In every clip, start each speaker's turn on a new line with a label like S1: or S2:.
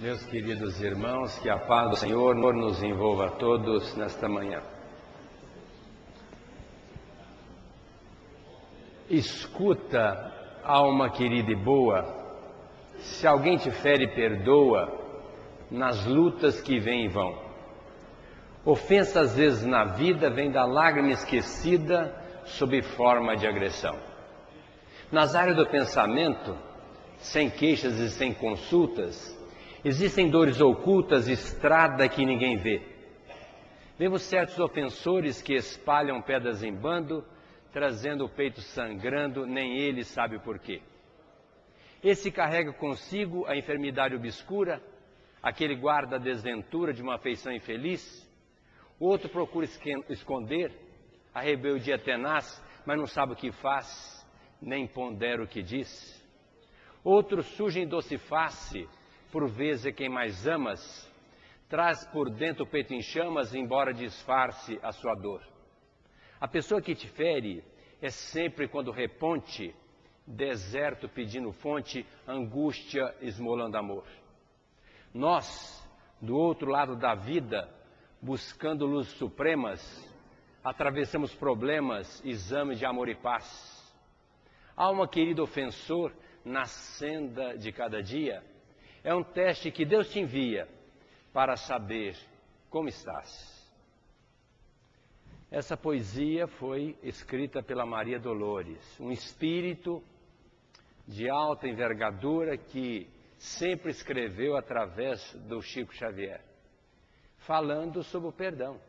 S1: Meus queridos irmãos, que a paz do Senhor nos envolva a todos nesta manhã. Escuta, alma querida e boa, se alguém te fere, perdoa, nas lutas que vêm e vão. Ofensa às vezes na vida vem da lágrima esquecida sob forma de agressão. Nas áreas do pensamento, sem queixas e sem consultas, existem dores ocultas, estrada que ninguém vê. Vemos certos ofensores que espalham pedras em bando, trazendo o peito sangrando, nem ele sabe o porquê. Esse carrega consigo a enfermidade obscura, aquele guarda a desventura de uma afeição infeliz, outro procura esconder a rebeldia tenaz, mas não sabe o que faz, nem pondera o que diz. Outro surge em doce face, por vezes é quem mais amas, traz por dentro o peito em chamas, embora disfarce a sua dor. A pessoa que te fere é sempre quando reponte, deserto pedindo fonte, angústia esmolando amor. Nós, do outro lado da vida, buscando luzes supremas, atravessamos problemas, exames de amor e paz. Alma querida ofensor, na senda de cada dia, é um teste que Deus te envia para saber como estás. Essa poesia foi escrita pela Maria Dolores, um espírito de alta envergadura que sempre escreveu através do Chico Xavier, falando sobre o perdão,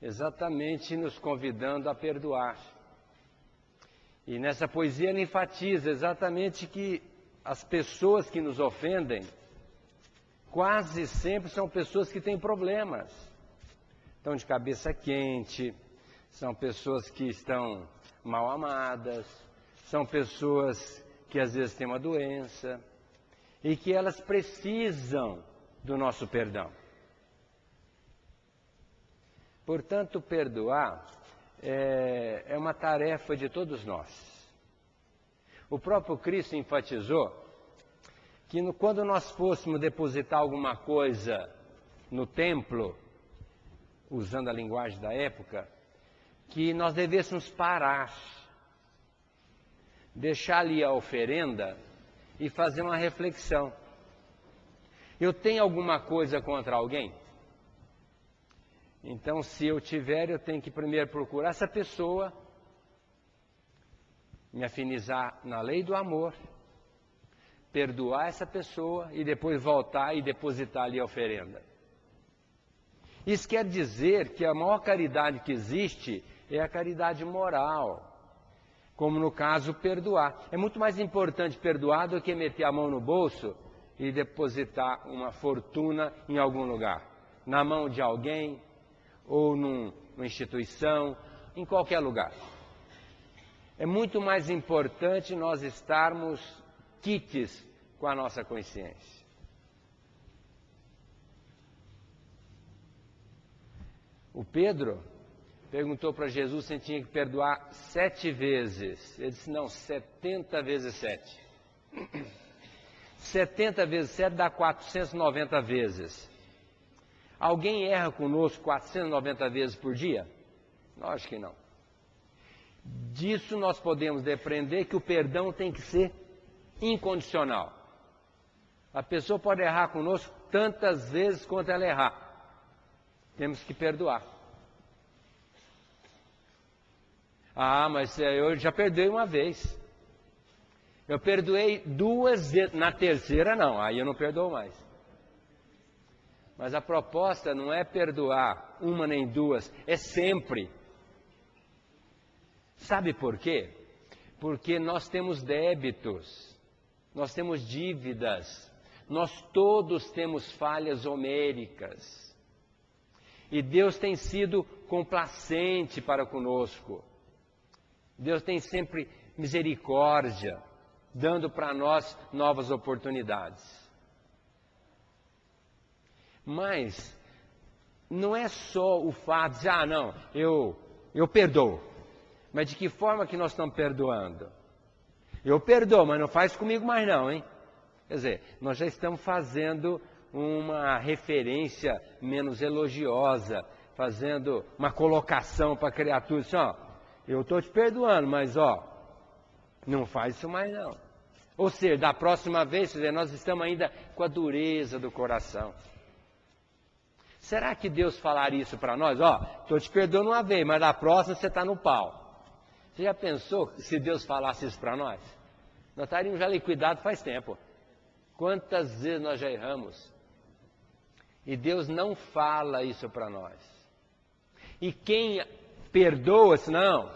S1: exatamente nos convidando a perdoar. E nessa poesia ela enfatiza exatamente que as pessoas que nos ofendem quase sempre são pessoas que têm problemas. Estão de cabeça quente, são pessoas que estão mal amadas, são pessoas que às vezes têm uma doença e que elas precisam do nosso perdão. Portanto, perdoar é uma tarefa de todos nós. O próprio Cristo enfatizou que quando nós fôssemos depositar alguma coisa no templo, usando a linguagem da época, que nós devêssemos parar, deixar ali a oferenda e fazer uma reflexão. Eu tenho alguma coisa contra alguém? Então, se eu tiver, eu tenho que primeiro procurar essa pessoa, me afinizar na lei do amor, perdoar essa pessoa e depois voltar e depositar ali a oferenda. Isso quer dizer que a maior caridade que existe é a caridade moral, como no caso perdoar. É muito mais importante perdoar do que meter a mão no bolso e depositar uma fortuna em algum lugar, na mão de alguém ou numa instituição, em qualquer lugar. É muito mais importante nós estarmos quites com a nossa consciência. O Pedro perguntou para Jesus se ele tinha que perdoar 7 vezes. Ele disse, não, 70 vezes 7. 70 vezes 7 dá 490 vezes. Alguém erra conosco 490 vezes por dia? Lógico que não. Disso nós podemos depreender que o perdão tem que ser incondicional. A pessoa pode errar conosco tantas vezes quanto ela errar. Temos que perdoar. Ah, mas eu já perdoei uma vez. Eu perdoei 2 vezes, na terceira não, aí eu não perdoo mais. Mas a proposta não é perdoar uma nem 2, é sempre. Sabe por quê? Porque nós temos débitos, nós temos dívidas, nós todos temos falhas homéricas. E Deus tem sido complacente para conosco. Deus tem sempre misericórdia, dando para nós novas oportunidades. Mas não é só o fato de dizer, não, eu perdoo. Mas de que forma que nós estamos perdoando? Eu perdoo, mas não faz comigo mais não, hein? Quer dizer, nós já estamos fazendo uma referência menos elogiosa, fazendo uma colocação para a criatura, assim, ó, eu estou te perdoando, mas ó, não faz isso mais não. Ou seja, da próxima vez, nós estamos ainda com a dureza do coração. Será que Deus falaria isso para nós? Ó, estou te perdoando uma vez, mas da próxima você está no pau. Você já pensou se Deus falasse isso para nós? Nós estaríamos já liquidados faz tempo. Quantas vezes nós já erramos? E Deus não fala isso para nós. E quem perdoa-se, não,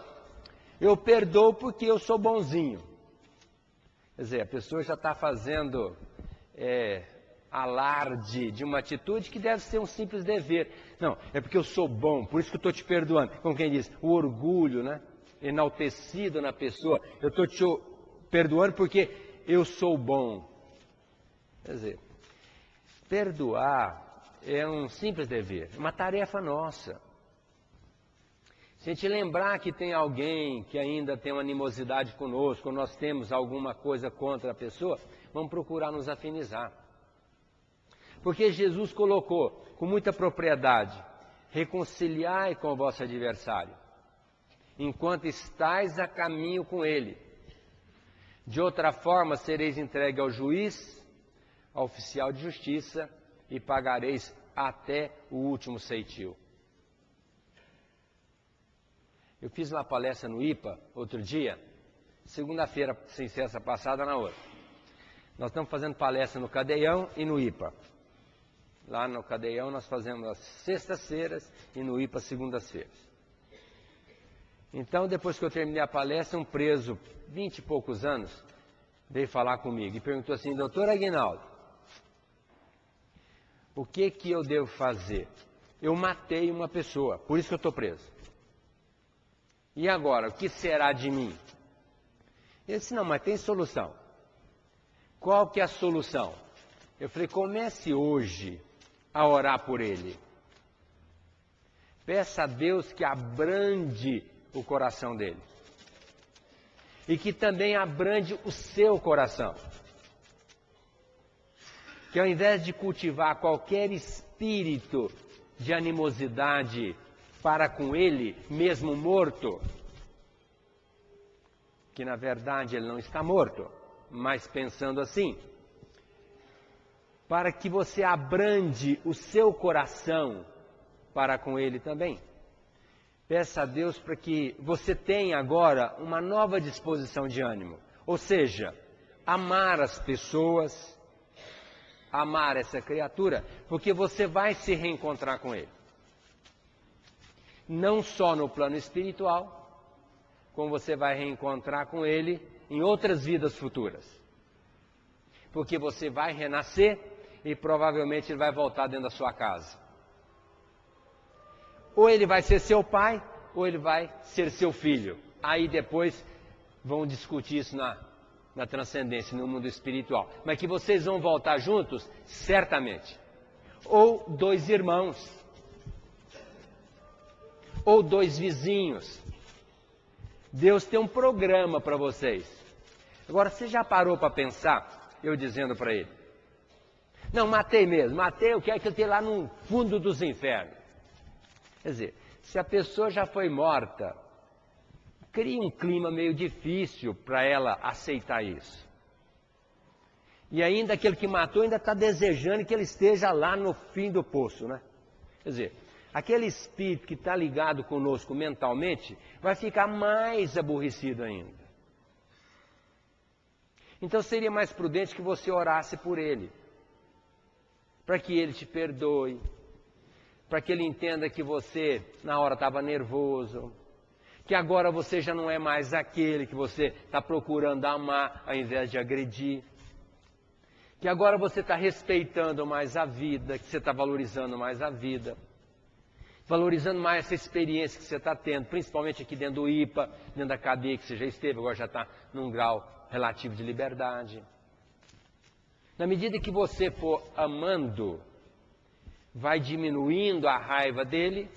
S1: eu perdoo porque eu sou bonzinho. Quer dizer, a pessoa já está fazendo alarde de uma atitude que deve ser um simples dever. Não, é porque eu sou bom, por isso que eu estou te perdoando. Como quem diz, o orgulho, né? Enaltecido na pessoa. Eu estou te perdoando porque eu sou bom. Quer dizer, perdoar é um simples dever, uma tarefa nossa. Se a gente lembrar que tem alguém que ainda tem uma animosidade conosco, ou nós temos alguma coisa contra a pessoa, vamos procurar nos afinizar. Porque Jesus colocou com muita propriedade, reconciliai com o vosso adversário, enquanto estais a caminho com ele. De outra forma sereis entregue ao juiz, ao oficial de justiça, e pagareis até o último ceitil. Eu fiz uma palestra no IPA outro dia, segunda-feira, sem ser essa passada, na outra. Nós estamos fazendo palestra no Cadeião e no IPA. Lá no Cadeião nós fazemos as sextas-feiras e no IPA segundas-feiras. Então, depois que eu terminei a palestra, um preso, 20 e poucos anos, veio falar comigo e perguntou assim, doutor Aguinaldo, o que eu devo fazer? Eu matei uma pessoa, por isso que eu estou preso. E agora, o que será de mim? Ele disse, não, mas tem solução. Qual que é a solução? Eu falei, comece hoje a orar por ele. Peça a Deus que abrande o coração dele. E que também abrande o seu coração. Que ao invés de cultivar qualquer espírito de animosidade para com ele, mesmo morto, que na verdade ele não está morto, mas pensando assim, para que você abrande o seu coração para com ele também. Peça a Deus para que você tenha agora uma nova disposição de ânimo, ou seja, amar as pessoas, amar essa criatura, porque você vai se reencontrar com ele. Não só no plano espiritual, como você vai reencontrar com ele em outras vidas futuras. Porque você vai renascer e provavelmente ele vai voltar dentro da sua casa. Ou ele vai ser seu pai, ou ele vai ser seu filho. Aí depois vão discutir isso na transcendência, no mundo espiritual. Mas que vocês vão voltar juntos, certamente. Ou dois irmãos. Ou dois vizinhos. Deus tem um programa para vocês. Agora, você já parou para pensar, eu dizendo para ele, não, matei mesmo, matei, eu quero que eu esteja lá no fundo dos infernos. Quer dizer, se a pessoa já foi morta, cria um clima meio difícil para ela aceitar isso. E ainda aquele que matou ainda está desejando que ele esteja lá no fim do poço, né? Quer dizer, aquele espírito que está ligado conosco mentalmente vai ficar mais aborrecido ainda. Então seria mais prudente que você orasse por ele, para que ele te perdoe, para que ele entenda que você na hora estava nervoso, que agora você já não é mais aquele que você está procurando amar ao invés de agredir, que agora você está respeitando mais a vida, que você está valorizando mais a vida, valorizando mais essa experiência que você está tendo, principalmente aqui dentro do IPA, dentro da cadeia que você já esteve, agora já está num grau relativo de liberdade. Na medida que você for amando, vai diminuindo a raiva dele,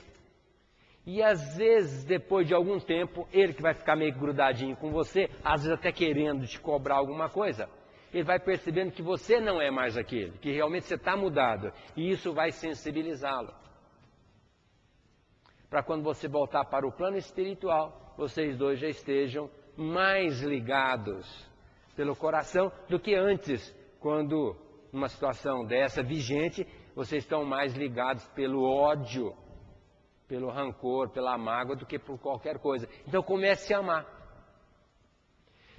S1: e às vezes, depois de algum tempo, ele que vai ficar meio grudadinho com você, às vezes até querendo te cobrar alguma coisa, ele vai percebendo que você não é mais aquele, que realmente você está mudado. E isso vai sensibilizá-lo. Para quando você voltar para o plano espiritual, vocês dois já estejam mais ligados pelo coração do que antes, quando numa situação dessa vigente, vocês estão mais ligados pelo ódio, pelo rancor, pela mágoa, do que por qualquer coisa. Então comece a amar.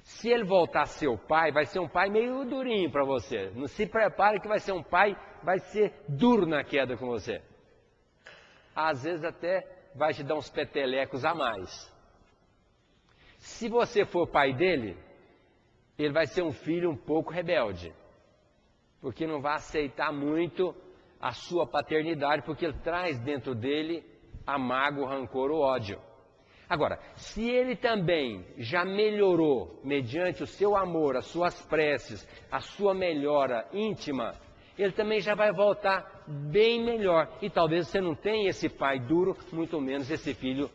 S1: Se ele voltar a ser o pai, vai ser um pai meio durinho para você. Não se prepare que vai ser um pai, vai ser duro na queda com você. Às vezes até vai te dar uns petelecos a mais. Se você for pai dele, ele vai ser um filho um pouco rebelde. Porque não vai aceitar muito a sua paternidade, porque ele traz dentro dele a mágoa, o rancor, o ódio. Agora, se ele também já melhorou, mediante o seu amor, as suas preces, a sua melhora íntima, ele também já vai voltar bem melhor. E talvez você não tenha esse pai duro, muito menos esse filho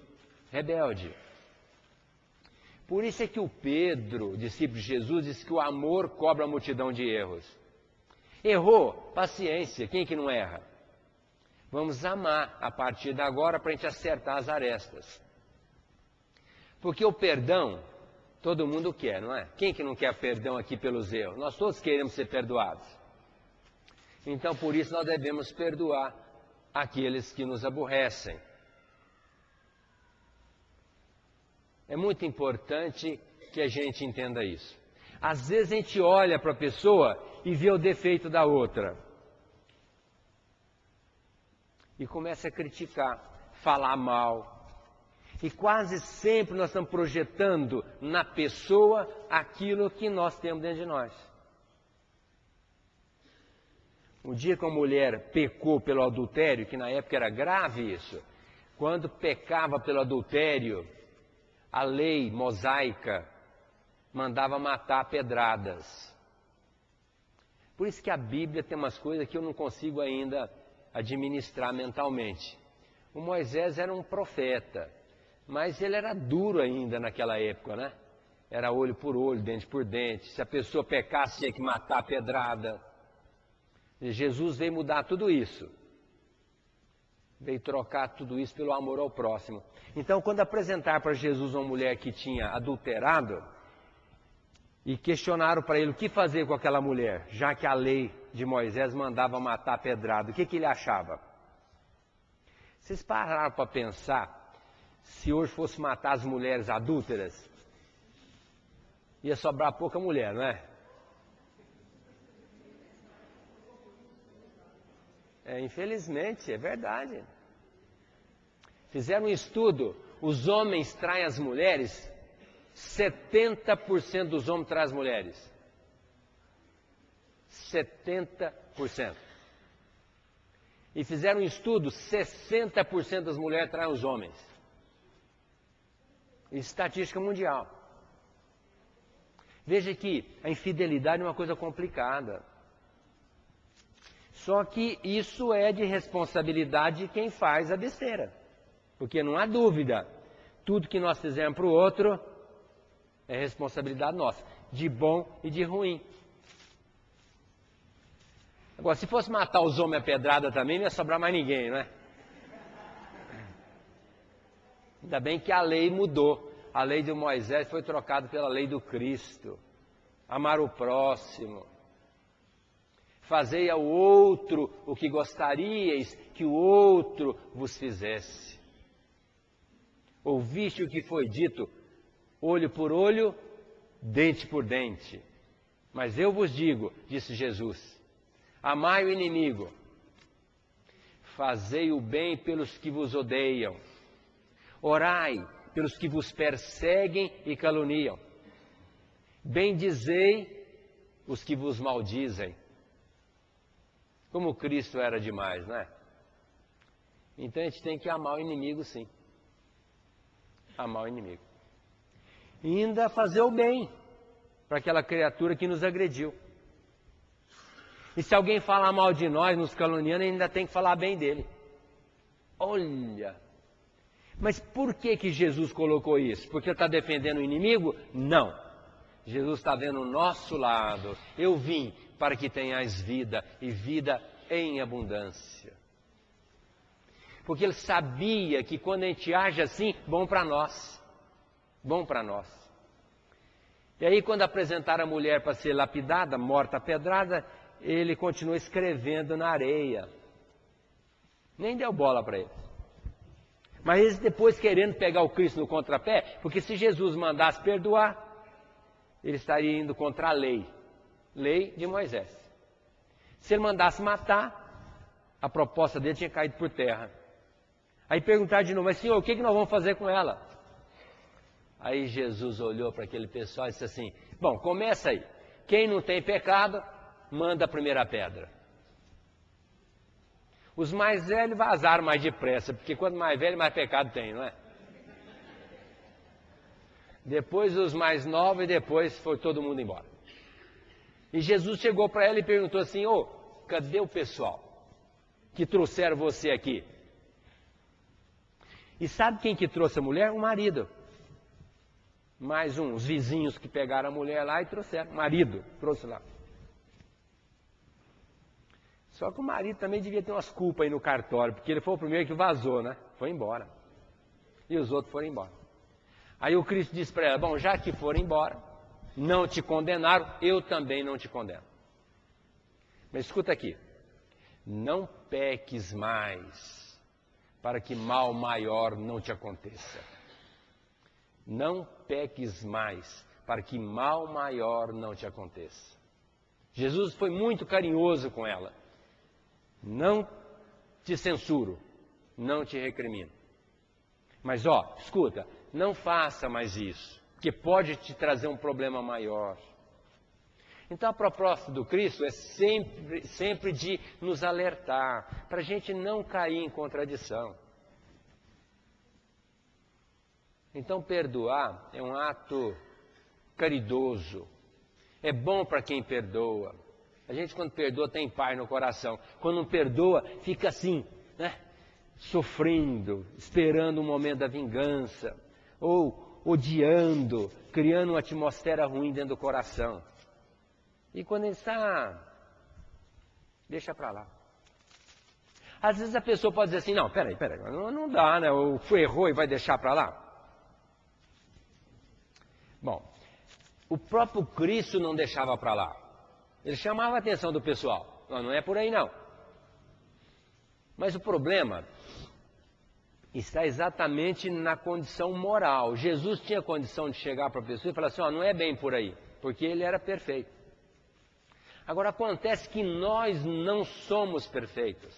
S1: rebelde. Por isso é que o Pedro, discípulo de Jesus, diz que o amor cobre a multidão de erros. Errou, paciência, quem que não erra? Vamos amar a partir de agora para a gente acertar as arestas. Porque o perdão, todo mundo quer, não é? Quem que não quer perdão aqui pelos erros? Nós todos queremos ser perdoados. Então, por isso, nós devemos perdoar aqueles que nos aborrecem. É muito importante que a gente entenda isso. Às vezes a gente olha para a pessoa e vê o defeito da outra. E começa a criticar, falar mal. E quase sempre nós estamos projetando na pessoa aquilo que nós temos dentro de nós. Um dia que uma mulher pecou pelo adultério, que na época era grave isso, quando pecava pelo adultério, a lei mosaica mandava matar a pedradas. Por isso que a Bíblia tem umas coisas que eu não consigo ainda administrar mentalmente. O Moisés era um profeta, mas ele era duro ainda naquela época, né? Era olho por olho, dente por dente. Se a pessoa pecasse, tinha que matar a pedrada. E Jesus veio mudar tudo isso. Veio trocar tudo isso pelo amor ao próximo. Então, quando apresentar para Jesus uma mulher que tinha adulterado, e questionaram para ele o que fazer com aquela mulher, já que a lei de Moisés mandava matar a pedrada, o que ele achava? Vocês pararam para pensar, se hoje fosse matar as mulheres adúlteras, ia sobrar pouca mulher, não é? Infelizmente, é verdade. Fizeram um estudo, os homens traem as mulheres, 70% dos homens traem as mulheres. 70%. E fizeram um estudo, 60% das mulheres traem os homens. Estatística mundial. Veja que a infidelidade é uma coisa complicada. Só que isso é de responsabilidade de quem faz a besteira. Porque não há dúvida, tudo que nós fizemos para o outro é responsabilidade nossa, de bom e de ruim. Agora, se fosse matar os homens a pedrada também, não ia sobrar mais ninguém, não é? Ainda bem que a lei mudou. A lei de Moisés foi trocada pela lei do Cristo. Amar o próximo. Fazei ao outro o que gostaríeis que o outro vos fizesse. Ouviste o que foi dito, olho por olho, dente por dente. Mas eu vos digo, disse Jesus, amai o inimigo, fazei o bem pelos que vos odeiam, orai pelos que vos perseguem e caluniam, bendizei os que vos maldizem. Como Cristo era demais, não é? Então a gente tem que amar o inimigo, sim. Amar o inimigo. E ainda fazer o bem para aquela criatura que nos agrediu. E se alguém falar mal de nós, nos caluniando, ainda tem que falar bem dele. Olha! Mas por que Jesus colocou isso? Porque ele está defendendo o inimigo? Não. Jesus está vendo o nosso lado. Eu vim para que tenhais vida e vida em abundância. Porque ele sabia que quando a gente age assim, bom para nós. Bom para nós. E aí quando apresentaram a mulher para ser lapidada, morta a pedrada, ele continuou escrevendo na areia. Nem deu bola para ele. Mas eles depois querendo pegar o Cristo no contrapé, porque se Jesus mandasse perdoar, ele estaria indo contra a lei de Moisés. Se ele mandasse matar, a proposta dele tinha caído por terra. Aí perguntaram de novo, mas Senhor, o que nós vamos fazer com ela? Aí Jesus olhou para aquele pessoal e disse assim, bom, começa aí. Quem não tem pecado, manda a primeira pedra. Os mais velhos vazaram mais depressa, porque quanto mais velho, mais pecado tem, não é? Depois os mais novos e depois foi todo mundo embora. E Jesus chegou para ela e perguntou assim, cadê o pessoal que trouxeram você aqui? E sabe quem que trouxe a mulher? O marido. Mais uns vizinhos que pegaram a mulher lá e trouxeram. O marido trouxe lá. Só que o marido também devia ter umas culpas aí no cartório, porque ele foi o primeiro que vazou, né? Foi embora. E os outros foram embora. Aí o Cristo disse para ela, bom, já que foram embora, não te condenaram, eu também não te condeno. Mas escuta aqui, não peques mais, para que mal maior não te aconteça. Não peques mais, para que mal maior não te aconteça. Jesus foi muito carinhoso com ela. Não te censuro, não te recrimino. Mas escuta, não faça mais isso, porque pode te trazer um problema maior. Então a proposta do Cristo é sempre de nos alertar, para a gente não cair em contradição. Então perdoar é um ato caridoso, é bom para quem perdoa. A gente quando perdoa tem paz no coração. Quando não perdoa, fica assim, né? Sofrendo, esperando o momento da vingança. Ou odiando, criando uma atmosfera ruim dentro do coração. E quando ele está, deixa para lá. Às vezes a pessoa pode dizer assim, não, peraí, não dá, né? Ou errou e vai deixar para lá. Bom, o próprio Cristo não deixava para lá. Ele chamava a atenção do pessoal. Não é por aí não. Mas o problema está exatamente na condição moral. Jesus tinha condição de chegar para a pessoa e falar assim, não é bem por aí, porque ele era perfeito. Agora acontece que nós não somos perfeitos.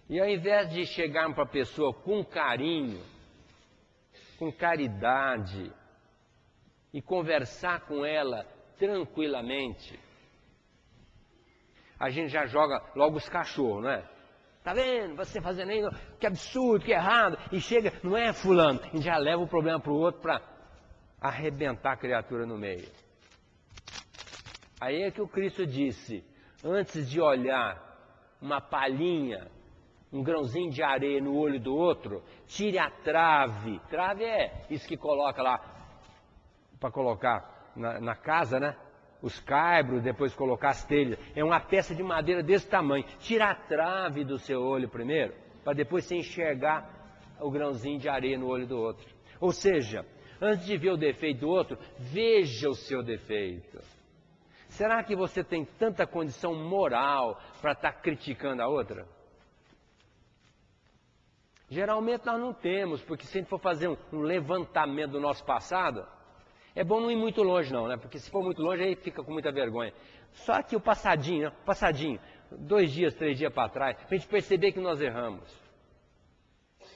S1: E ao invés de chegarmos para a pessoa com carinho, com caridade, e conversar com ela tranquilamente, a gente já joga logo os cachorros, não é? Tá vendo? Você fazendo isso, que absurdo, que errado. E chega, não é fulano, e já leva o problema para o outro para arrebentar a criatura no meio. Aí é que o Cristo disse, antes de olhar uma palhinha, um grãozinho de areia no olho do outro, tire a trave. Trave é isso que coloca lá, para colocar na casa, né? Os caibros, depois colocar as telhas. É uma peça de madeira desse tamanho. Tira a trave do seu olho primeiro, para depois você enxergar o grãozinho de areia no olho do outro. Ou seja, antes de ver o defeito do outro, veja o seu defeito. Será que você tem tanta condição moral para estar criticando a outra? Geralmente nós não temos, porque se a gente for fazer um levantamento do nosso passado, é bom não ir muito longe não, né? Porque se for muito longe aí fica com muita vergonha. Só que o passadinho, 2 dias, 3 dias para trás, para a gente perceber que nós erramos.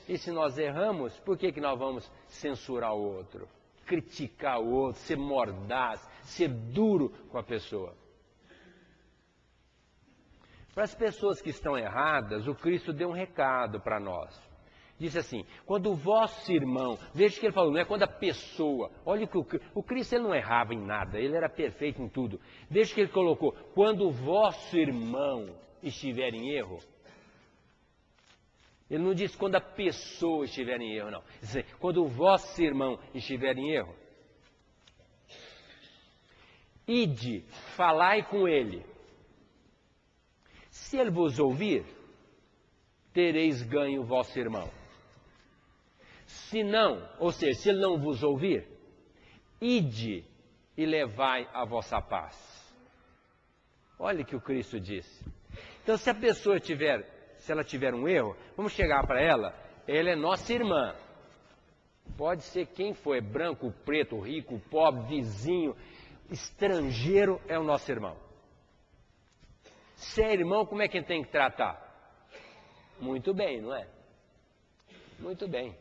S1: E se nós erramos, por que nós vamos censurar o outro? Criticar o outro, ser mordaz, ser duro com a pessoa. Para as pessoas que estão erradas, o Cristo deu um recado para nós. Disse assim, quando o vosso irmão, veja que ele falou, não é quando a pessoa, olha que o Cristo ele não errava em nada, ele era perfeito em tudo. Veja que ele colocou, quando o vosso irmão estiver em erro, ele não disse quando a pessoa estiver em erro, não. Ele disse, quando o vosso irmão estiver em erro. ide, falai com ele. Se ele vos ouvir, tereis ganho vosso irmão. Se não, ou seja, se ele não vos ouvir, ide e levai a vossa paz. Olha o que o Cristo disse. Então, se a pessoa se ela tiver um erro, vamos chegar para ela é nossa irmã. Pode ser quem for, é branco, preto, rico, pobre, vizinho, estrangeiro, é o nosso irmão. Se é irmão, como é que tem que tratar? Muito bem, não é? Muito bem.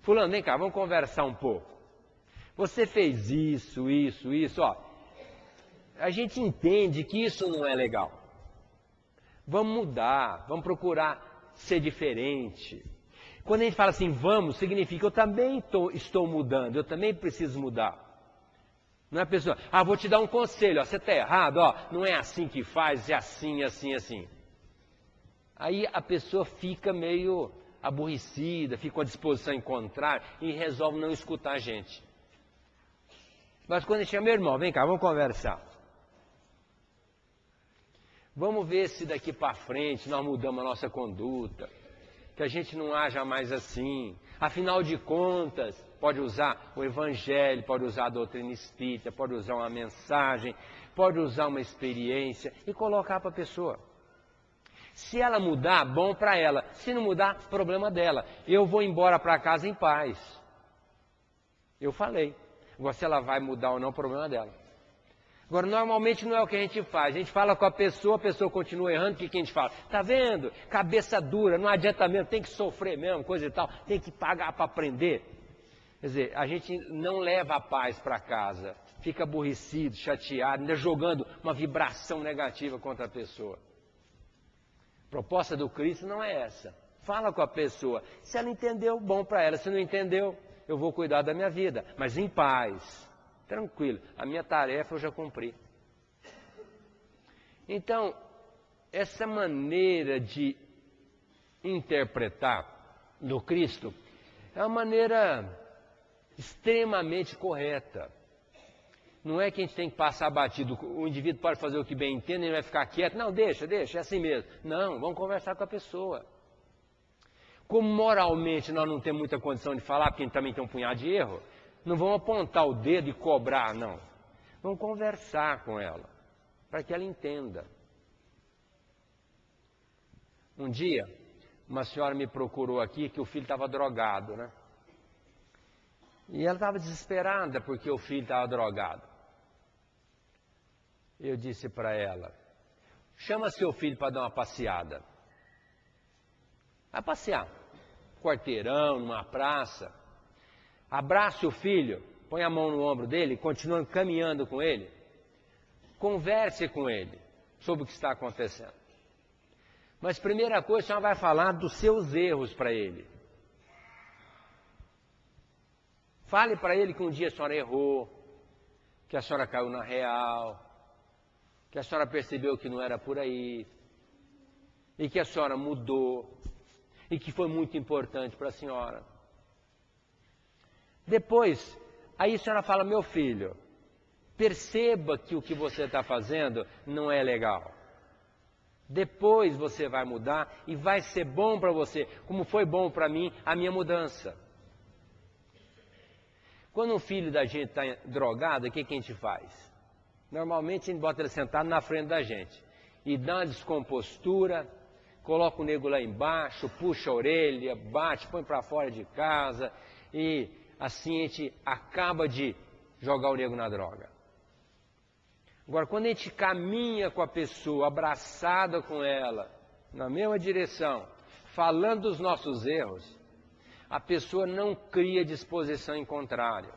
S1: Fulano, vem cá, vamos conversar um pouco. Você fez isso, ó. A gente entende que isso não é legal. Vamos mudar, vamos procurar ser diferente. Quando a gente fala assim, vamos, significa eu também estou mudando, eu também preciso mudar. Não é a pessoa, vou te dar um conselho, ó, você está errado, ó, não é assim que faz, é assim, assim, assim. Aí a pessoa fica meio aborrecida, fica com a disposição em contrário e resolve não escutar a gente. Mas quando a gente chama, meu irmão, vem cá, vamos conversar. Vamos ver se daqui para frente nós mudamos a nossa conduta, que a gente não haja mais assim. Afinal de contas, pode usar o evangelho, pode usar a doutrina espírita, pode usar uma mensagem, pode usar uma experiência e colocar para a pessoa. Se ela mudar, bom para ela. Se não mudar, problema dela. Eu vou embora para casa em paz. Eu falei. Agora, se ela vai mudar ou não, problema dela. Agora, normalmente não é o que a gente faz. A gente fala com a pessoa continua errando, o que a gente fala? Tá vendo? Cabeça dura, não adianta mesmo, tem que sofrer mesmo, coisa e tal. Tem que pagar para aprender. Quer dizer, a gente não leva a paz para casa. Fica aborrecido, chateado, ainda jogando uma vibração negativa contra a pessoa. A proposta do Cristo não é essa. Fala com a pessoa. Se ela entendeu, bom para ela. Se não entendeu, eu vou cuidar da minha vida. Mas em paz, tranquilo. A minha tarefa eu já cumpri. Então, essa maneira de interpretar do Cristo é uma maneira extremamente correta. Não é que a gente tem que passar batido, o indivíduo pode fazer o que bem entende, ele vai ficar quieto. Não, deixa, é assim mesmo. Não, vamos conversar com a pessoa. Como moralmente nós não temos muita condição de falar, porque a gente também tem um punhado de erro, não vamos apontar o dedo e cobrar, não. Vamos conversar com ela, para que ela entenda. Um dia, uma senhora me procurou aqui que o filho estava drogado, né? E ela estava desesperada porque o filho estava drogado. Eu disse para ela, chama seu filho para dar uma passeada. Vai passear, quarteirão, numa praça. Abrace o filho, põe a mão no ombro dele, continua caminhando com ele. Converse com ele sobre o que está acontecendo. Mas primeira coisa, a senhora vai falar dos seus erros para ele. Fale para ele que um dia a senhora errou, que a senhora caiu na real, que a senhora percebeu que não era por aí, e que a senhora mudou, e que foi muito importante para a senhora. Depois, aí a senhora fala, meu filho, perceba que o que você está fazendo não é legal. Depois você vai mudar e vai ser bom para você, como foi bom para mim a minha mudança. Quando um filho da gente está drogado, o que a gente faz? Normalmente a gente bota ele sentado na frente da gente e dá uma descompostura, coloca o nego lá embaixo, puxa a orelha, bate, põe para fora de casa e assim a gente acaba de jogar o nego na droga. Agora, quando a gente caminha com a pessoa, abraçada com ela, na mesma direção, falando dos nossos erros, a pessoa não cria disposição em contrário.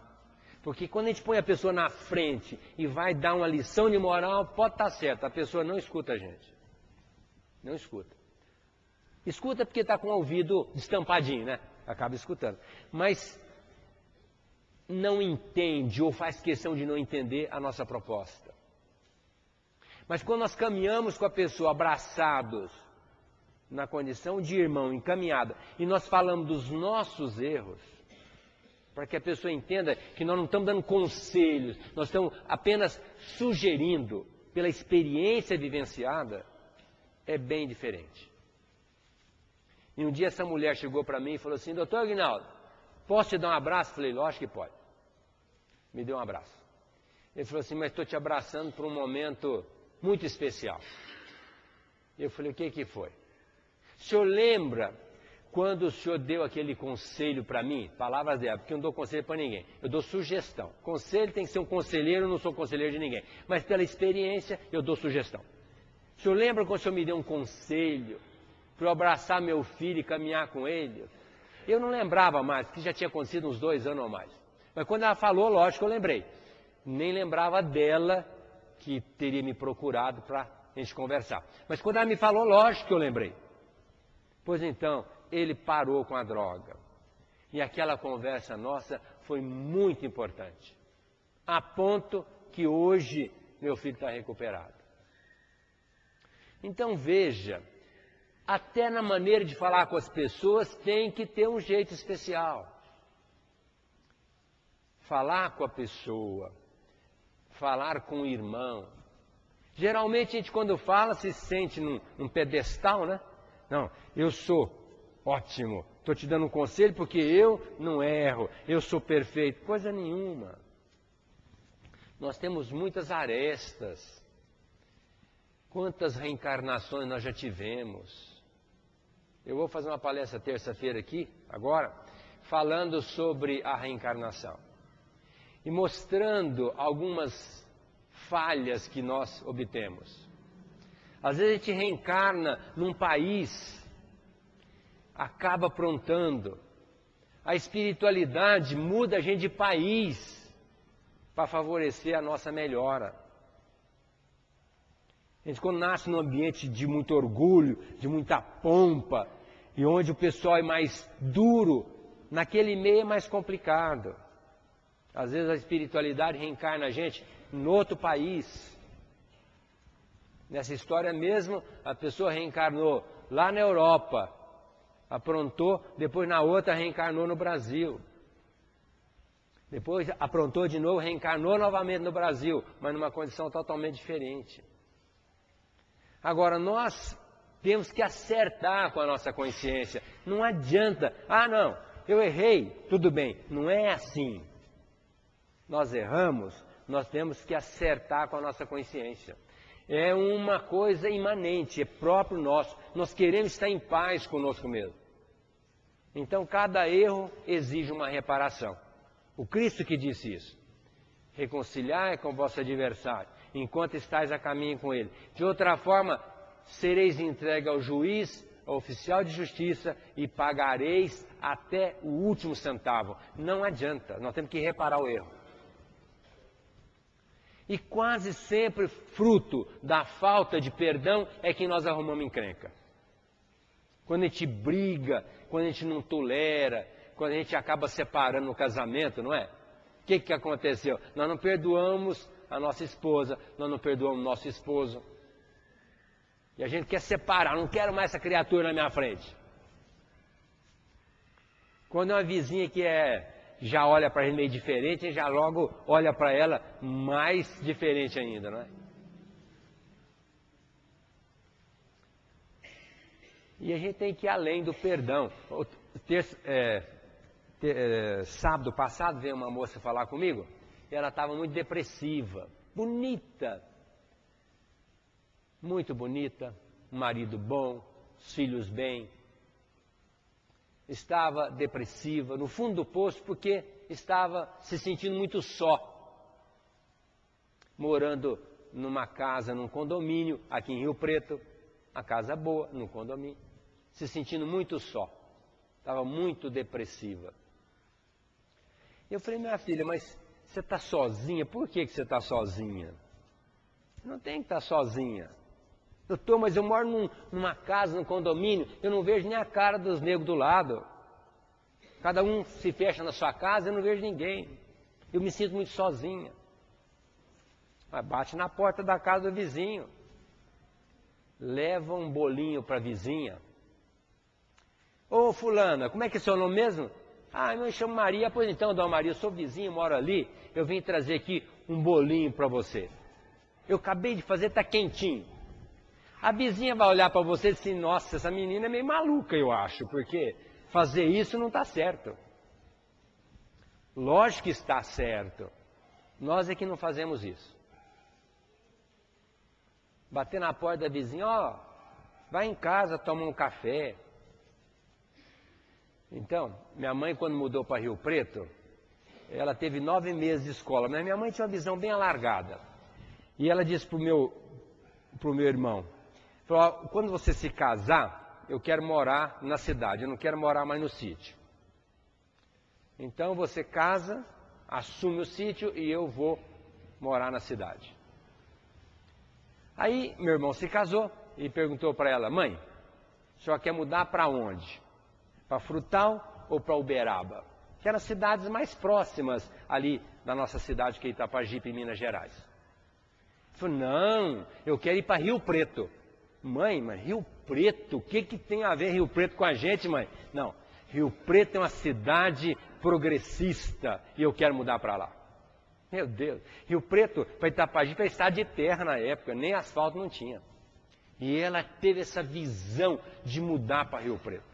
S1: Porque quando a gente põe a pessoa na frente e vai dar uma lição de moral, pode estar certo, a pessoa não escuta a gente. Não escuta. Escuta porque está com o ouvido destampadinho, né? Acaba escutando. Mas não entende ou faz questão de não entender a nossa proposta. Mas quando nós caminhamos com a pessoa abraçados, na condição de irmão, encaminhada, e nós falamos dos nossos erros, para que a pessoa entenda que nós não estamos dando conselhos, nós estamos apenas sugerindo, pela experiência vivenciada, é bem diferente. E um dia essa mulher chegou para mim e falou assim: doutor Aguinaldo, posso te dar um abraço? Eu falei: lógico que pode. Me deu um abraço. Ele falou assim: mas estou te abraçando por um momento muito especial. Eu falei: o que foi? O senhor lembra quando o senhor deu aquele conselho para mim? Palavras dela, porque eu não dou conselho para ninguém, eu dou sugestão. Conselho tem que ser um conselheiro, eu não sou conselheiro de ninguém, mas pela experiência eu dou sugestão. O senhor lembra quando o senhor me deu um conselho para eu abraçar meu filho e caminhar com ele? Eu não lembrava mais, porque já tinha acontecido uns 2 anos ou mais. Mas quando ela falou, lógico que eu lembrei. Nem lembrava dela que teria me procurado para a gente conversar. Mas quando ela me falou, lógico que eu lembrei. Pois então, ele parou com a droga. E aquela conversa nossa foi muito importante. A ponto que hoje meu filho está recuperado. Então veja, até na maneira de falar com as pessoas tem que ter um jeito especial. Falar com a pessoa, falar com o irmão. Geralmente a gente quando fala se sente num pedestal, né? Não, eu sou ótimo, estou te dando um conselho porque eu não erro, eu sou perfeito. Coisa nenhuma. Nós temos muitas arestas. Quantas reencarnações nós já tivemos? Eu vou fazer uma palestra terça-feira aqui, agora, falando sobre a reencarnação. E mostrando algumas falhas que nós obtemos. Às vezes a gente reencarna num país, acaba aprontando. A espiritualidade muda a gente de país para favorecer a nossa melhora. A gente quando nasce num ambiente de muito orgulho, de muita pompa, e onde o pessoal é mais duro, naquele meio é mais complicado. Às vezes a espiritualidade reencarna a gente em outro país. Nessa história mesmo, a pessoa reencarnou lá na Europa, aprontou, depois na outra reencarnou no Brasil. Depois aprontou de novo, reencarnou novamente no Brasil, mas numa condição totalmente diferente. Agora, nós temos que acertar com a nossa consciência. Não adianta, não, eu errei, tudo bem. Não é assim. Nós erramos, nós temos que acertar com a nossa consciência. É uma coisa imanente, é próprio nosso. Nós queremos estar em paz conosco mesmo. Então, cada erro exige uma reparação. O Cristo que disse isso. Reconciliai com o vosso adversário, enquanto estáis a caminho com ele. De outra forma, sereis entregue ao juiz, ao oficial de justiça, e pagareis até o último centavo. Não adianta, nós temos que reparar o erro. E quase sempre fruto da falta de perdão é que nós arrumamos encrenca. Quando a gente briga, quando a gente não tolera, quando a gente acaba separando no casamento, não é? O que aconteceu? Nós não perdoamos a nossa esposa, nós não perdoamos o nosso esposo. E a gente quer separar, não quero mais essa criatura na minha frente. Quando é uma vizinha que já olha para a gente meio diferente, a gente já logo olha para ela mais diferente ainda, não é? E a gente tem que ir além do perdão. Sábado passado veio uma moça falar comigo, e ela estava muito depressiva, bonita, muito bonita, um marido bom, os filhos bem. Estava depressiva, no fundo do poço, porque estava se sentindo muito só. Morando numa casa, num condomínio, aqui em Rio Preto, uma casa boa, num condomínio, se sentindo muito só. Estava muito depressiva. Eu falei: minha filha, mas você está sozinha? Por que você está sozinha? Não tem que estar sozinha. Doutor, mas eu moro numa casa, num condomínio, eu não vejo nem a cara dos negros do lado. Cada um se fecha na sua casa, eu não vejo ninguém. Eu me sinto muito sozinha. Mas bate na porta da casa do vizinho. Leva um bolinho para a vizinha. Ô fulana, como é que é seu nome mesmo? Ah, eu me chamo Maria. Pois então, dona Maria, eu sou vizinho, moro ali. Eu vim trazer aqui um bolinho para você. Eu acabei de fazer, está quentinho. A vizinha vai olhar para você e dizer assim, nossa, essa menina é meio maluca, eu acho, porque fazer isso não está certo. Lógico que está certo. Nós é que não fazemos isso. Bater na porta da vizinha, ó, vai em casa, toma um café. Então, minha mãe quando mudou para Rio Preto, ela teve 9 meses de escola, mas minha mãe tinha uma visão bem alargada. E ela disse pro meu irmão, falou, quando você se casar, eu quero morar na cidade, eu não quero morar mais no sítio. Então você casa, assume o sítio e eu vou morar na cidade. Aí meu irmão se casou e perguntou para ela, mãe, a senhora quer mudar para onde? Para Frutal ou para Uberaba? Que eram as cidades mais próximas ali da nossa cidade, que é Itapajipe, em Minas Gerais. Ele falou, não, eu quero ir para Rio Preto. Mãe, mas Rio Preto, o que tem a ver Rio Preto com a gente, mãe? Não, Rio Preto é uma cidade progressista e eu quero mudar para lá. Meu Deus, Rio Preto para Itapajipe é estado de terra na época, nem asfalto não tinha. E ela teve essa visão de mudar para Rio Preto.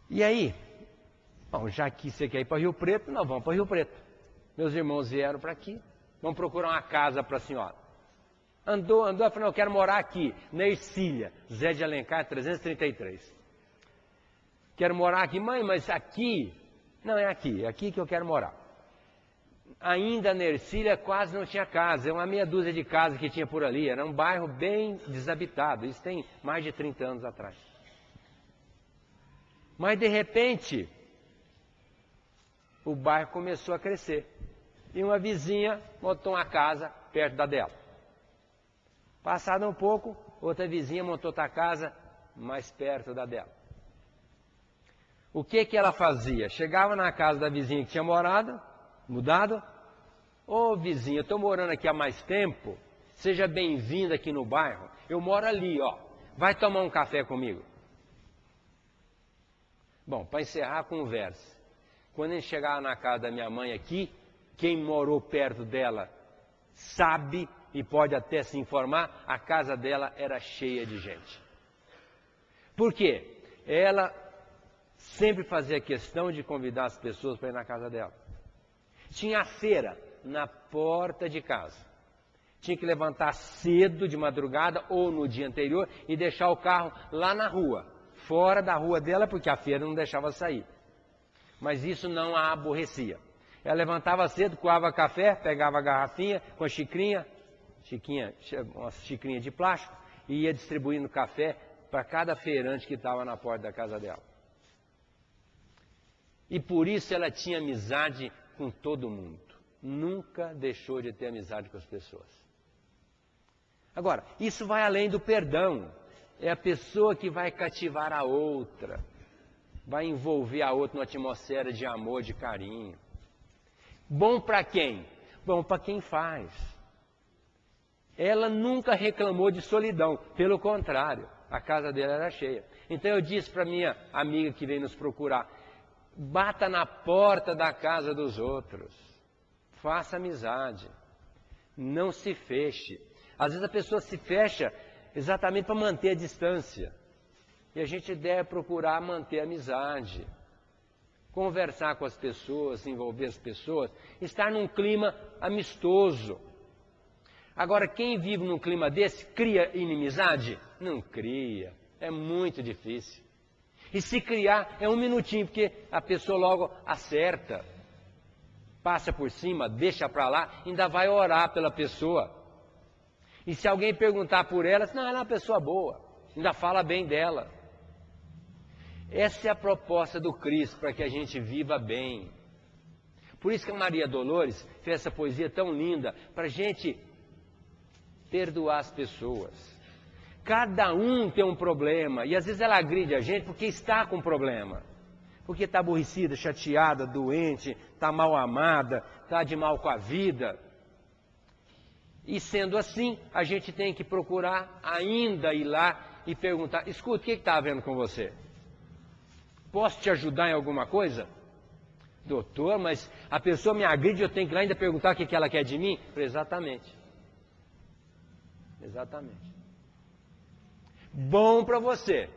S1: E aí, bom, já que você quer ir para Rio Preto, nós vamos para Rio Preto. Meus irmãos vieram para aqui, vamos procurar uma casa para a senhora. Andou, falou, eu quero morar aqui, na Ercília, Zé de Alencar, 333. Quero morar aqui, mãe, mas aqui, não é aqui que eu quero morar. Ainda na Ercília quase não tinha casa, é uma meia dúzia de casas que tinha por ali, era um bairro bem desabitado, isso tem mais de 30 anos atrás. Mas de repente, o bairro começou a crescer. E uma vizinha montou uma casa perto da dela. Passado um pouco, outra vizinha montou outra casa mais perto da dela. O que ela fazia? Chegava na casa da vizinha que tinha mudado. Ô vizinha, eu estou morando aqui há mais tempo, seja bem-vinda aqui no bairro. Eu moro ali, ó. Vai tomar um café comigo? Bom, para encerrar a conversa, quando a gente chegava na casa da minha mãe aqui, quem morou perto dela sabe e pode até se informar, a casa dela era cheia de gente. Por quê? Ela sempre fazia questão de convidar as pessoas para ir na casa dela. Tinha a feira na porta de casa. Tinha que levantar cedo de madrugada ou no dia anterior e deixar o carro lá na rua, fora da rua dela, porque a feira não deixava sair. Mas isso não a aborrecia. Ela levantava cedo, coava café, pegava a garrafinha com a uma xicrinha de plástico e ia distribuindo café para cada feirante que estava na porta da casa dela. E por isso ela tinha amizade com todo mundo. Nunca deixou de ter amizade com as pessoas. Agora, isso vai além do perdão. É a pessoa que vai cativar a outra. Vai envolver a outra numa atmosfera de amor, de carinho. Bom para quem? Bom para quem faz. Ela nunca reclamou de solidão. Pelo contrário, a casa dela era cheia. Então eu disse para minha amiga que veio nos procurar, bata na porta da casa dos outros. Faça amizade. Não se feche. Às vezes a pessoa se fecha exatamente para manter a distância. E a gente deve procurar manter a amizade. Conversar com as pessoas, envolver as pessoas, estar num clima amistoso. Agora, quem vive num clima desse, cria inimizade? Não cria. É muito difícil. E se criar, é um minutinho, porque a pessoa logo acerta. Passa por cima, deixa para lá, ainda vai orar pela pessoa. E se alguém perguntar por ela, não, ela é uma pessoa boa, ainda fala bem dela. Essa é a proposta do Cristo, para que a gente viva bem. Por isso que a Maria Dolores fez essa poesia tão linda, para a gente perdoar as pessoas. Cada um tem um problema, e às vezes ela agride a gente porque está com problema. Porque está aborrecida, chateada, doente, está mal amada, está de mal com a vida. E sendo assim, a gente tem que procurar ainda ir lá e perguntar, escuta, o que está havendo com você? Posso te ajudar em alguma coisa? Doutor, mas a pessoa me agride, eu tenho que ir lá ainda perguntar o que ela quer de mim? Exatamente. Exatamente. Bom para você.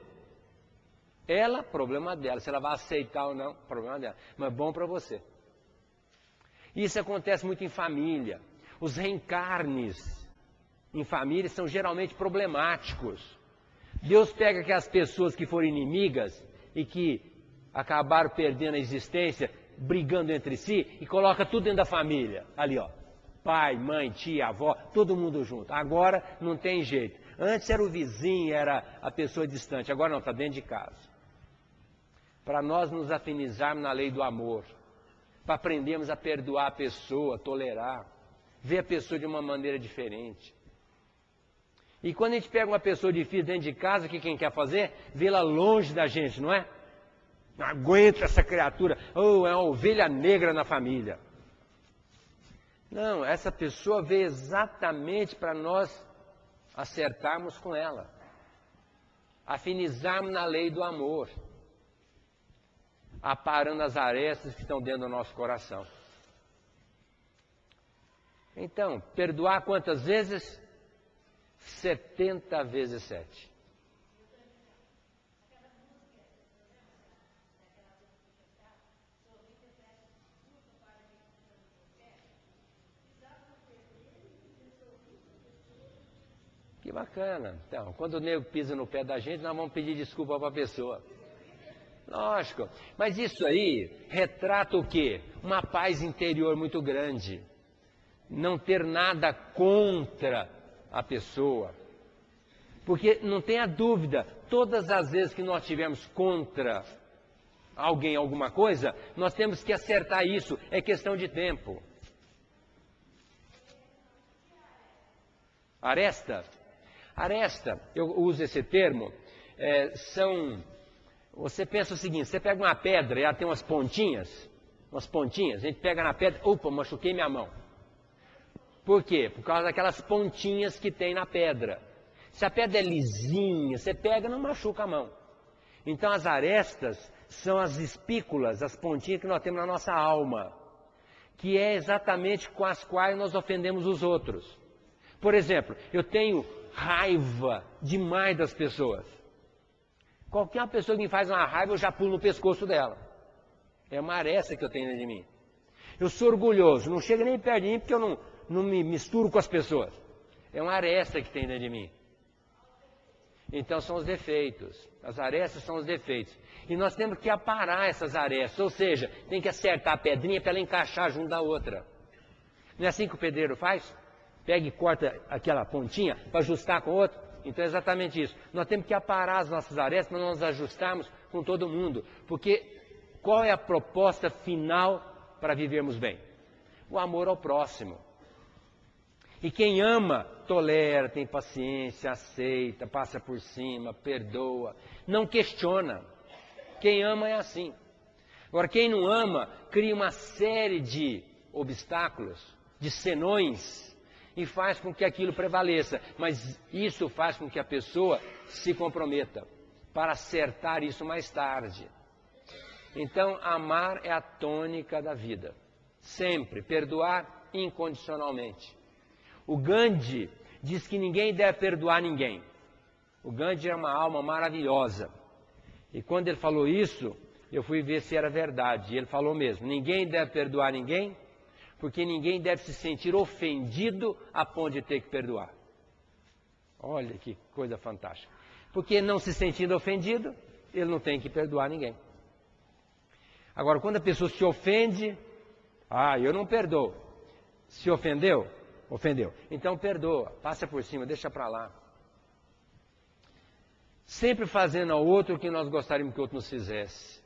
S1: Ela, problema dela. Se ela vai aceitar ou não, problema dela. Mas bom para você. Isso acontece muito em família. Os reencarnes em família são geralmente problemáticos. Deus pega aquelas pessoas que foram inimigas e que acabaram perdendo a existência, brigando entre si, e coloca tudo dentro da família. Ali, ó. Pai, mãe, tia, avó, todo mundo junto. Agora não tem jeito. Antes era o vizinho, era a pessoa distante. Agora não, está dentro de casa. Para nós nos afinizarmos na lei do amor. Para aprendermos a perdoar a pessoa, tolerar. Ver a pessoa de uma maneira diferente. E quando a gente pega uma pessoa difícil dentro de casa, o que quem quer fazer? Vê-la longe da gente, não é? Não aguento essa criatura. Oh, é uma ovelha negra na família. Não, essa pessoa veio exatamente para nós acertarmos com ela. Afinizarmos na lei do amor. Aparando as arestas que estão dentro do nosso coração. Então, perdoar quantas vezes? 70 vezes 7. Que bacana. Então, quando o nego pisa no pé da gente, nós vamos pedir desculpa para a pessoa. Lógico. Mas isso aí retrata o quê? Uma paz interior muito grande. Não ter nada contra a pessoa. Porque não tenha dúvida, todas as vezes que nós tivemos contra alguém, alguma coisa, nós temos que acertar isso. É questão de tempo. Aresta? Aresta, eu uso esse termo, você pensa o seguinte, você pega uma pedra e ela tem umas pontinhas, a gente pega na pedra, opa, machuquei minha mão. Por quê? Por causa daquelas pontinhas que tem na pedra. Se a pedra é lisinha, você pega e não machuca a mão. Então as arestas são as espículas, as pontinhas que nós temos na nossa alma, que é exatamente com as quais nós ofendemos os outros. Por exemplo, eu tenho raiva demais das pessoas. Qualquer pessoa que me faz uma raiva, eu já pulo no pescoço dela. É uma aresta que eu tenho dentro de mim. Eu sou orgulhoso, não chega nem perto de mim porque eu não me misturo com as pessoas. É uma aresta que tem dentro de mim. Então são os defeitos. As arestas são os defeitos. E nós temos que aparar essas arestas. Ou seja, tem que acertar a pedrinha para ela encaixar junto da outra. Não é assim que o pedreiro faz? Pega e corta aquela pontinha para ajustar com o outro. Então é exatamente isso. Nós temos que aparar as nossas arestas para nós ajustarmos com todo mundo. Porque qual é a proposta final para vivermos bem? O amor ao próximo. E quem ama, tolera, tem paciência, aceita, passa por cima, perdoa, não questiona. Quem ama é assim. Agora, quem não ama, cria uma série de obstáculos, de senões, e faz com que aquilo prevaleça. Mas isso faz com que a pessoa se comprometa para acertar isso mais tarde. Então, amar é a tônica da vida. Sempre perdoar incondicionalmente. O Gandhi diz que ninguém deve perdoar ninguém. O Gandhi é uma alma maravilhosa. E quando ele falou isso, eu fui ver se era verdade. E ele falou mesmo, ninguém deve perdoar ninguém, porque ninguém deve se sentir ofendido a ponto de ter que perdoar. Olha que coisa fantástica. Porque não se sentindo ofendido, ele não tem que perdoar ninguém. Agora, quando a pessoa se ofende, eu não perdoo. Se ofendeu? Ofendeu. Então perdoa, passa por cima, deixa para lá. Sempre fazendo ao outro o que nós gostaríamos que o outro nos fizesse.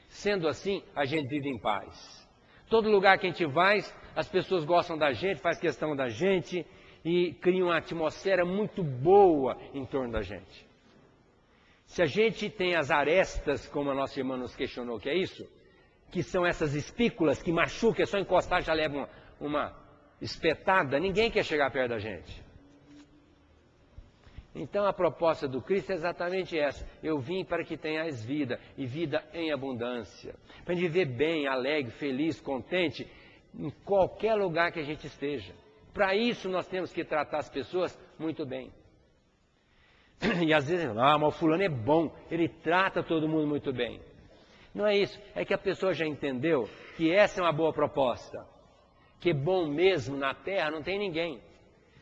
S1: Sendo assim, a gente vive em paz. Todo lugar que a gente vai, as pessoas gostam da gente, faz questão da gente e criam uma atmosfera muito boa em torno da gente. Se a gente tem as arestas, como a nossa irmã nos questionou, que é isso, que são essas espículas que machucam, é só encostar já leva uma espetada, ninguém quer chegar perto da gente. Então a proposta do Cristo é exatamente essa. Eu vim para que tenhais vida, e vida em abundância. Para a gente viver bem, alegre, feliz, contente, em qualquer lugar que a gente esteja. Para isso nós temos que tratar as pessoas muito bem. E às vezes, mas o fulano é bom, ele trata todo mundo muito bem. Não é isso, é que a pessoa já entendeu que essa é uma boa proposta. Que bom mesmo na terra não tem ninguém.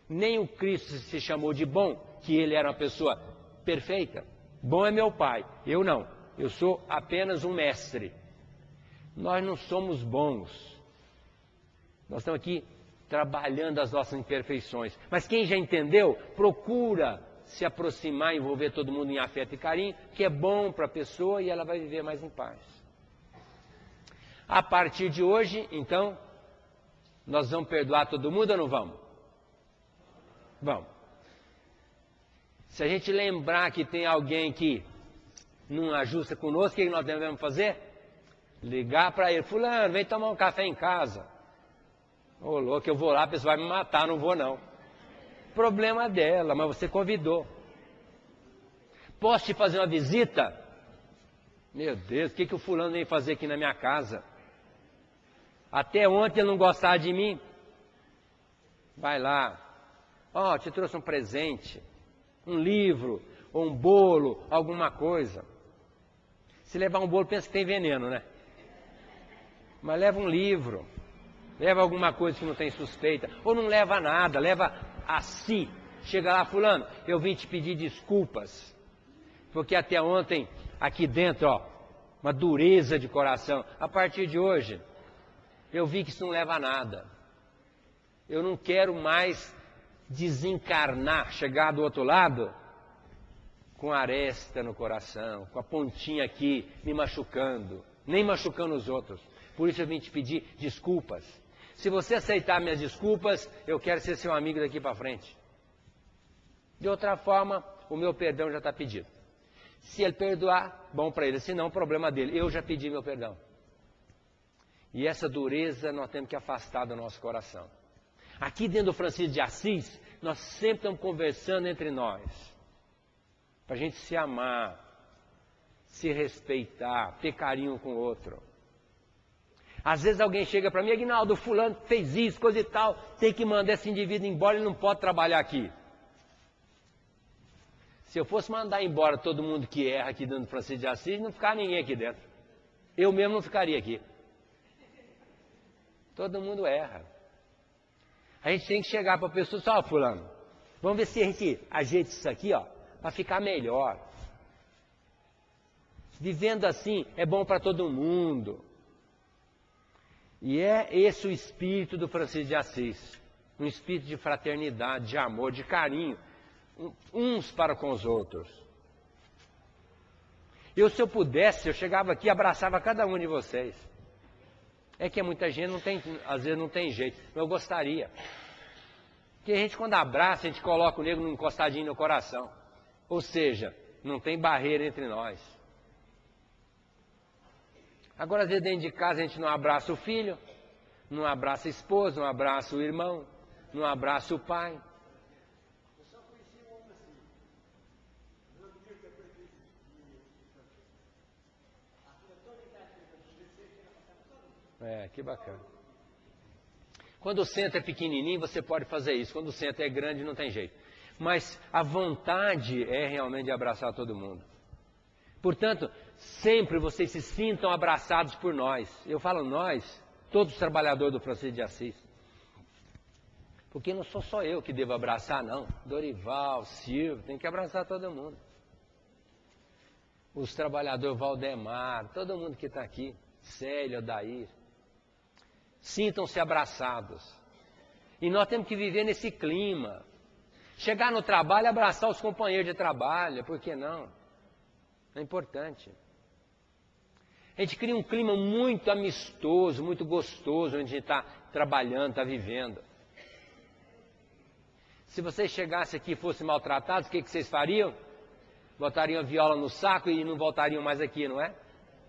S1: Nem o Cristo se chamou de bom, que ele era uma pessoa perfeita. Bom é meu Pai, eu não. Eu sou apenas um mestre. Nós não somos bons. Nós estamos aqui trabalhando as nossas imperfeições. Mas quem já entendeu, procura se aproximar, envolver todo mundo em afeto e carinho, que é bom para a pessoa e ela vai viver mais em paz. A partir de hoje, então, nós vamos perdoar todo mundo ou não vamos? Vamos. Se a gente lembrar que tem alguém que não ajusta conosco, o que nós devemos fazer? Ligar para ele, fulano, vem tomar um café em casa. Ô louco, eu vou lá, a pessoa vai me matar, não vou não. Problema dela, mas você convidou. Posso te fazer uma visita? Meu Deus, o que o fulano vem fazer aqui na minha casa? Até ontem ele não gostava de mim. Vai lá. Ó, te trouxe um presente, um livro, ou um bolo, alguma coisa. Se levar um bolo, pensa que tem veneno, né? Mas leva um livro, leva alguma coisa que não tem suspeita, ou não leva nada, leva a si. Chega lá, fulano, eu vim te pedir desculpas, porque até ontem, aqui dentro, ó, uma dureza de coração. A partir de hoje, eu vi que isso não leva a nada. Eu não quero mais desencarnar, chegar do outro lado, com aresta no coração, com a pontinha aqui, me machucando, nem machucando os outros. Por isso eu vim te pedir desculpas. Se você aceitar minhas desculpas, eu quero ser seu amigo daqui para frente. De outra forma, o meu perdão já está pedido. Se ele perdoar, bom para ele. Se não, problema dele. Eu já pedi meu perdão. E essa dureza nós temos que afastar do nosso coração. Aqui dentro do Francisco de Assis, nós sempre estamos conversando entre nós. Para a gente se amar, se respeitar, ter carinho com o outro. Às vezes alguém chega para mim, Aguinaldo, fulano fez isso, coisa e tal, tem que mandar esse indivíduo embora, ele não pode trabalhar aqui. Se eu fosse mandar embora todo mundo que erra aqui dentro do Francisco de Assis, não ficar ninguém aqui dentro. Eu mesmo não ficaria aqui. Todo mundo erra. A gente tem que chegar para a pessoa, só fulano, vamos ver se a gente ajeita isso aqui, ó, para ficar melhor. Vivendo assim é bom para todo mundo. E é esse o espírito do Francisco de Assis. Um espírito de fraternidade, de amor, de carinho, uns para com os outros. Se eu pudesse, eu chegava aqui e abraçava cada um de vocês. É que muita gente não tem, às vezes não tem jeito, mas eu gostaria. Porque a gente quando abraça, a gente coloca o nego encostadinho no coração. Ou seja, não tem barreira entre nós. Agora, às vezes, dentro de casa, a gente não abraça o filho, não abraça a esposa, não abraça o irmão, não abraça o pai.
S2: Eu só conheci um homem assim. Meu amigo que aprendeu
S1: que bacana. Quando o centro é pequenininho, você pode fazer isso. Quando o centro é grande, não tem jeito. Mas a vontade é realmente de abraçar todo mundo. Portanto, sempre vocês se sintam abraçados por nós. Eu falo nós, todos os trabalhadores do Francisco de Assis. Porque não sou só eu que devo abraçar, não. Dorival, Silvio, tem que abraçar todo mundo. Os trabalhadores, Valdemar, todo mundo que está aqui, Célio, Odair. Sintam-se abraçados. E nós temos que viver nesse clima. Chegar no trabalho e abraçar os companheiros de trabalho, por que não? É importante. A gente cria um clima muito amistoso, muito gostoso, onde a gente está trabalhando, está vivendo. Se vocês chegassem aqui e fossem maltratados, o que vocês fariam? Botariam a viola no saco e não voltariam mais aqui, não é?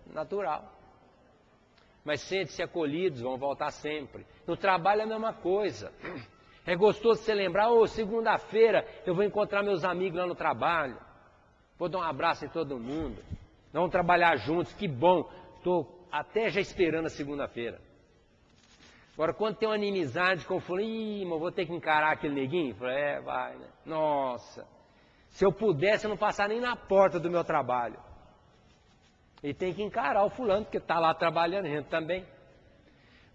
S1: Natural. Mas sentem-se acolhidos, vão voltar sempre. No trabalho é a mesma coisa. É gostoso você lembrar, segunda-feira eu vou encontrar meus amigos lá no trabalho. Vou dar um abraço em todo mundo. Nós vamos trabalhar juntos, que bom. Estou até já esperando a segunda-feira. Agora, quando tem uma inimizade com o fulano, mas vou ter que encarar aquele neguinho? Falei, vai, né? Nossa, se eu pudesse, eu não passar nem na porta do meu trabalho. E tem que encarar o fulano, porque está lá trabalhando, a gente também.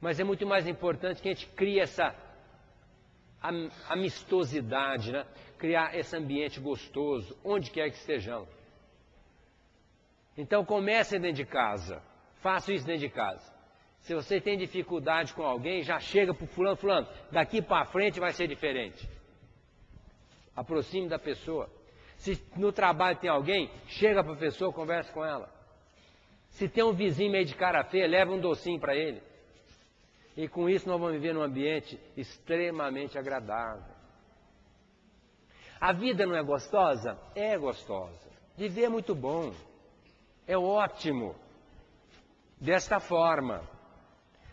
S1: Mas é muito mais importante que a gente crie essa amistosidade, né? Criar esse ambiente gostoso, onde quer que estejamos. Então comece dentro de casa, faça isso dentro de casa. Se você tem dificuldade com alguém, já chega para o fulano, daqui para frente vai ser diferente. Aproxime da pessoa. Se no trabalho tem alguém, chega para a pessoa, converse com ela. Se tem um vizinho meio de cara feia, leva um docinho para ele. E com isso nós vamos viver num ambiente extremamente agradável. A vida não é gostosa? É gostosa. Viver é muito bom. É ótimo. Desta forma.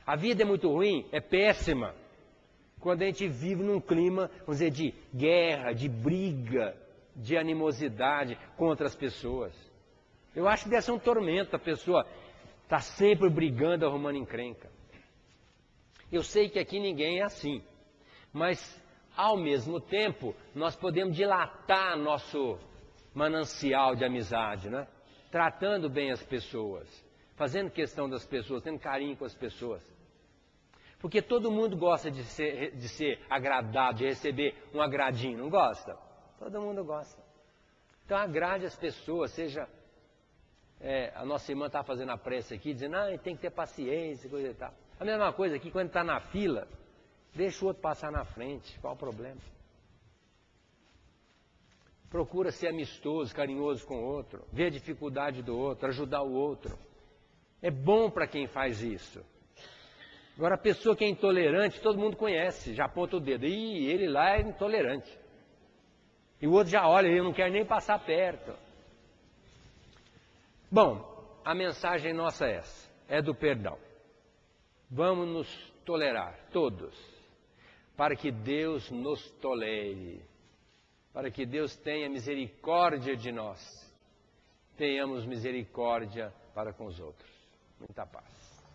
S1: A vida é muito ruim? É péssima. Quando a gente vive num clima, vamos dizer, de guerra, de briga, de animosidade contra as pessoas. Eu acho que deve ser um tormento a pessoa estar sempre brigando, arrumando encrenca. Eu sei que aqui ninguém é assim, mas ao mesmo tempo nós podemos dilatar nosso manancial de amizade, né? Tratando bem as pessoas, fazendo questão das pessoas, tendo carinho com as pessoas. Porque todo mundo gosta de ser agradado, de receber um agradinho, não gosta? Todo mundo gosta. Então agrade as pessoas, seja... a nossa irmã está fazendo a prece aqui, dizendo, tem que ter paciência, coisa e tal. A mesma coisa aqui, quando está na fila, deixa o outro passar na frente, qual o problema? Procura ser amistoso, carinhoso com o outro, ver a dificuldade do outro, ajudar o outro. É bom para quem faz isso. Agora, a pessoa que é intolerante, todo mundo conhece, já aponta o dedo. Ele lá é intolerante. E o outro já olha, eu não quero nem passar perto. Bom, a mensagem nossa é essa, é do perdão. Vamos nos tolerar, todos, para que Deus nos tolere, para que Deus tenha misericórdia de nós, tenhamos misericórdia para com os outros. Muita paz.